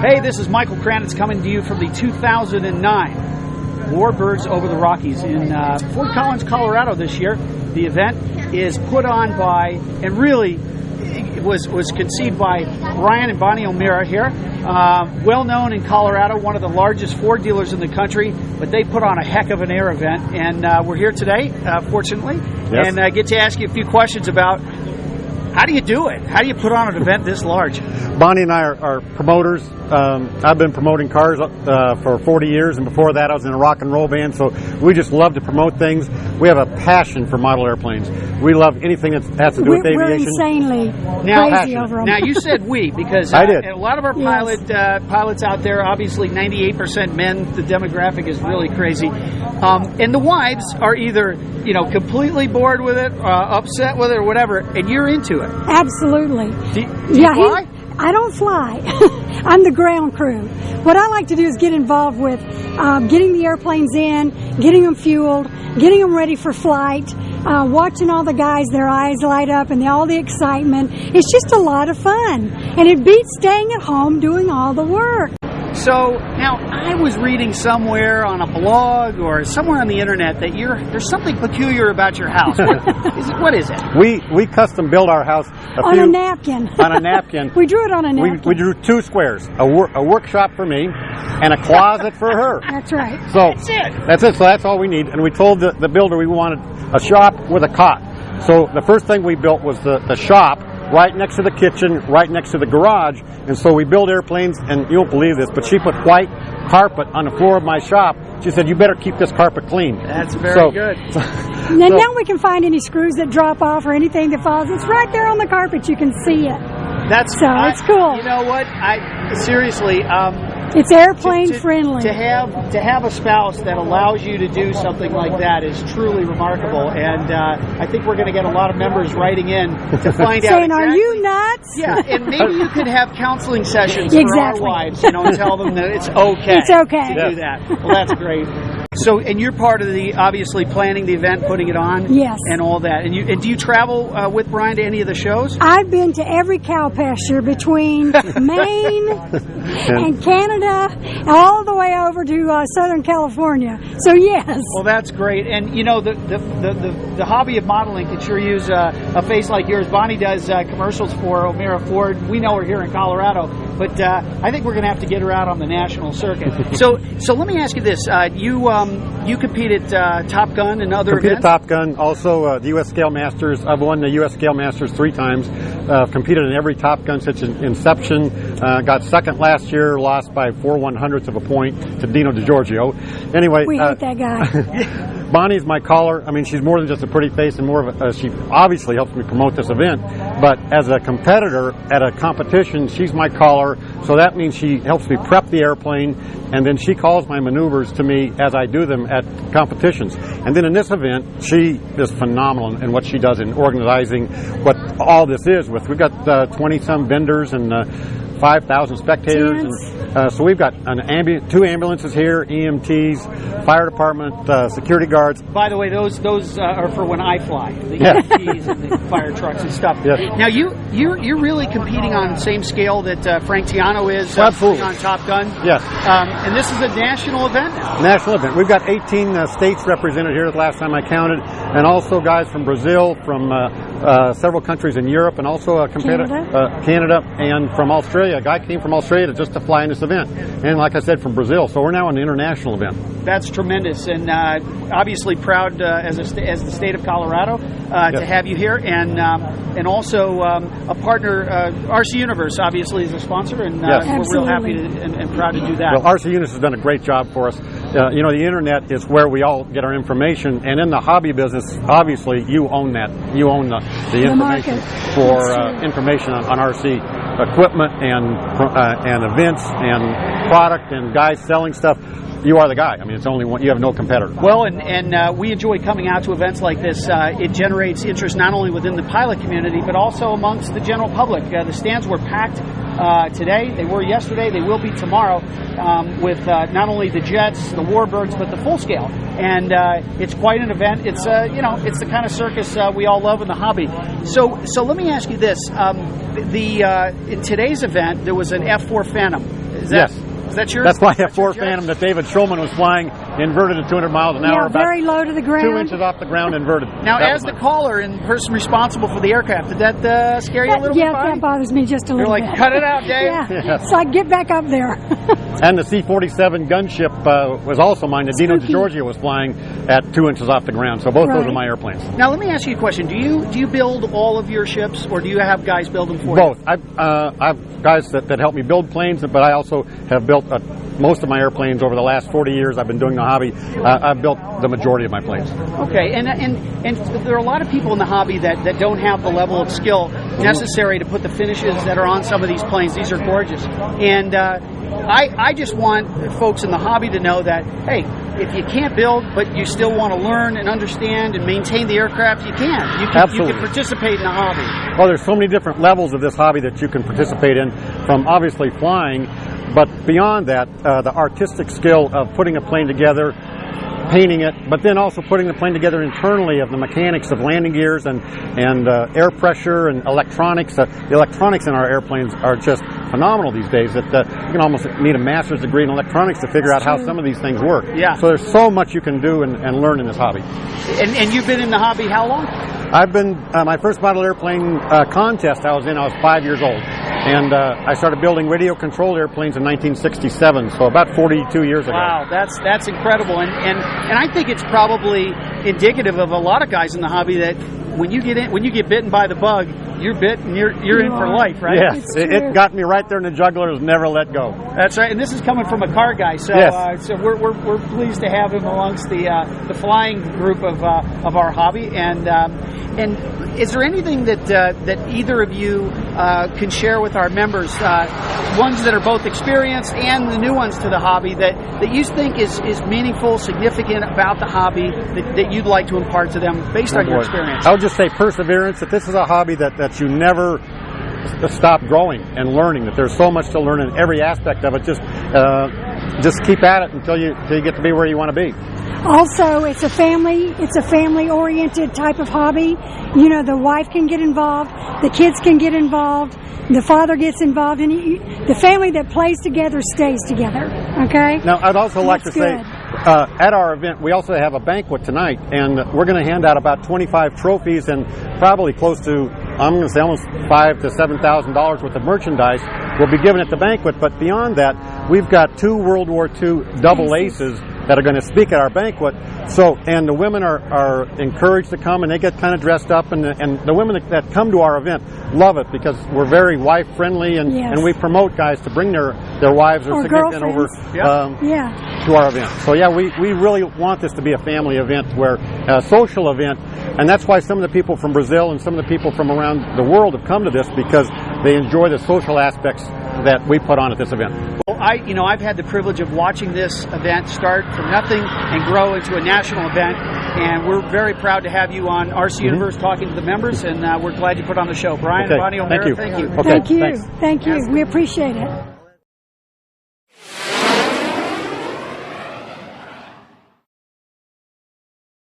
Hey, this is Michael Kranitz coming to you from the 2009 Warbirds over the Rockies in Fort Collins, Colorado this year. The event is put on by, and really was conceived by Brian and Bonnie O'Meara here. Well known in Colorado, one of the largest Ford dealers in the country, but they put on a heck of an air event, and we're here today, fortunately, yes. and get to ask you a few questions about how do you do it? How do you put on an event this large? Bonnie and I are promoters. I've been promoting cars for 40 years, and before that I was in a rock and roll band, so we just love to promote things. We have a passion for model airplanes. We love anything that has to do with aviation. We're insanely crazy over them. Now, you said we, because I did. A lot of our pilots out there, obviously 98% men, the demographic is really crazy. And the wives are either, completely bored with it, upset with it, or whatever, and you're into it. Absolutely. Do you fly? I don't fly. I'm the ground crew. What I like to do is get involved with getting the airplanes in, getting them fueled, getting them ready for flight, watching all the guys, their eyes light up and all the excitement. It's just a lot of fun. And it beats staying at home doing all the work. So, now, I was reading somewhere on a blog or somewhere on the internet that there's something peculiar about your house. What is it? We custom built our house on a napkin. On a napkin. We drew it on a napkin. We drew two squares, a workshop for me and a closet for her. That's right. So that's it. That's it. So that's all we need. And we told the builder we wanted a shop with a cot. So the first thing we built was the shop, right next to the kitchen, right next to the garage. And so we build airplanes, and you won't believe this, but she put white carpet on the floor of my shop. She said, "You better keep this carpet clean." That's very good. Now we can find any screws that drop off or anything that falls. It's right there on the carpet. You can see it. It's cool. You know what? Seriously. It's airplane friendly. To have a spouse that allows you to do something like that is truly remarkable, and I think we're going to get a lot of members writing in to find out. Saying, "Are you nuts?" Yeah, and maybe you could have counseling sessions for our wives. Tell them that it's okay. It's okay to do that. Well, that's great. So, and you're part of the obviously planning the event, putting it on, yes, and all that. And do you travel with Brian to any of the shows? I've been to every cow pasture between Maine and Canada, all the way over to Southern California. So yes. Well, that's great. And the hobby of modeling could sure use a face like yours. Bonnie does commercials for O'Meara Ford. We know her here in Colorado, but I think we're going to have to get her out on the national circuit. So let me ask you this: you compete at Top Gun and other events? At Top Gun, also the U.S. Scale Masters. I've won the U.S. Scale Masters 3 times. Competed in every Top Gun since inception. Got second last year, lost by 4/100ths of a point to Dino DiGiorgio. Anyway, we hate that guy. Bonnie's my caller. I mean, she's more than just a pretty face, and more of she obviously helps me promote this event. But as a competitor at a competition, she's my caller. So that means she helps me prep the airplane, and then she calls my maneuvers to me as I do them at competitions. And then in this event, she is phenomenal in what she does in organizing what all this is. We've got 20-some vendors and 5,000 spectators, and so we've got 2 ambulances here, EMTs, fire department, security guards. By the way, those are for when I fly, the EMTs and the fire trucks and stuff. Yes. Now you're really competing on the same scale that Frank Tiano is on Top Gun. Yes. And this is a national event now. National event. We've got 18 states represented here the last time I counted, and also guys from Brazil, from several countries in Europe, and also a Canada, and from Australia. A guy came from Australia just to fly in this event, and like I said, from Brazil. So we're now an international event. That's tremendous, and obviously proud as the state of Colorado to have you here, and also a partner. RC Universe obviously is a sponsor, and we're real happy and proud to do that. Well, RC Universe has done a great job for us. The internet is where we all get our information, and in the hobby business, obviously you own that. You own the information for information on RC equipment and events and product and guys selling stuff. You are the guy. I mean, it's only one. You have no competitor. Well, and we enjoy coming out to events like this. It generates interest not only within the pilot community, but also amongst the general public. The stands were packed today. They were yesterday. They will be tomorrow with not only the jets, the Warbirds, but the full scale. And it's quite an event. It's it's the kind of circus we all love in the hobby. So let me ask you this: in today's event, there was an F4 Phantom. Is that, Yes. Is that yours? That's my That's F4 your jet? Phantom that David Schulman was flying, inverted at 200 miles an hour, Yeah, very low to the ground. 2 inches off the ground, inverted. Now, That as was the mine. caller and person responsible for the aircraft, did that scare you a little Yeah, bit? Bonnie? that bothers me just a You're little like, bit. cut it out, Dave. Yeah, Yes. so I get back up there. And the C-47 gunship was also mine. The Dino Spooky. DeGiorgio was flying at 2 inches off the ground. So both those Right. are my airplanes. Now, let me ask you a question. Do you build all of your ships, or do you have guys build them for Both. I've guys that help me build planes, but I also have built most of my airplanes over the last 40 years. I've been doing the hobby. I've built the majority of my planes. you? Okay, and there are a lot of people in the hobby that don't have the level of skill necessary to put the finishes that are on some of these planes. These are gorgeous. And I just want folks in the hobby to know that, hey, if you can't build, but you still want to learn and understand and maintain the aircraft, you can. You Absolutely. can participate in the hobby. Well, there's so many different levels of this hobby that you can participate in, from obviously flying, but beyond that, the artistic skill of putting a plane together, painting it, but then also putting the plane together internally, of the mechanics of landing gears and air pressure and electronics. The electronics in our airplanes are just phenomenal these days. That you can almost need a master's degree in electronics to figure out how some of these things work. Yeah. So there's so much you can do and learn in this hobby. And you've been in the hobby how long? I've been, my first model airplane contest I was 5 years old. And I started building radio-controlled airplanes in 1967, so about 42 years ago. Wow, that's incredible, and I think it's probably indicative of a lot of guys in the hobby that when you get bitten by the bug, you're bitten, you're in for life, right? Yes, it got me right there in the jugular. It was never let go. That's right, and this is coming from a car guy, so Yes. so we're pleased to have him amongst the flying group of our hobby. And is there anything that either of you can share with our members, ones that are both experienced and the new ones to the hobby, that you think is meaningful, significant about the hobby that you'd like to impart to them based on your experience? I would just say perseverance, that this is a hobby that you never stop growing and learning, that there's so much to learn in every aspect of it. Just keep at it until you get to be where you want to be. Also, it's a family-oriented type of hobby. You know, the wife can get involved, the kids can get involved, the father gets involved, and the family that plays together stays together. Okay? Now, I'd also like to say, good. at our event, we also have a banquet tonight, and we're going to hand out about 25 trophies and probably close to, I'm going to say, almost $5,000 to $7,000 worth of merchandise will be given at the banquet. But beyond that, we've got 2 World War II double aces that are going to speak at our banquet. So, and the women are encouraged to come, and they get kind of dressed up, and the women that come to our event love it because we're very wife friendly, and we promote guys to bring their wives or significant over to our event. So yeah, we really want this to be a family event, where a social event, and that's why some of the people from Brazil and some of the people from around the world have come to this, because they enjoy the social aspects that we put on at this event. Well, I've had the privilege of watching this event start from nothing and grow into a national event, and we're very proud to have you on RC Universe talking to the members, and we're glad you put on the show. Brian, Okay. Bonnie O'Meara, thank you. Okay, Thank you. thanks. Thank you. We appreciate it.